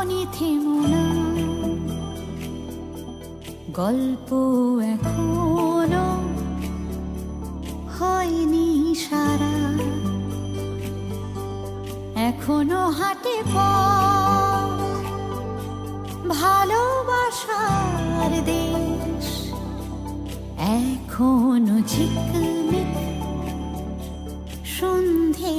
মনে থেমো না, গল্প এখনো হয়নি সারা, এখনো হাটে পথ ভালোবাসার দেশ, এখনো ঝিকমিক সন্ধে।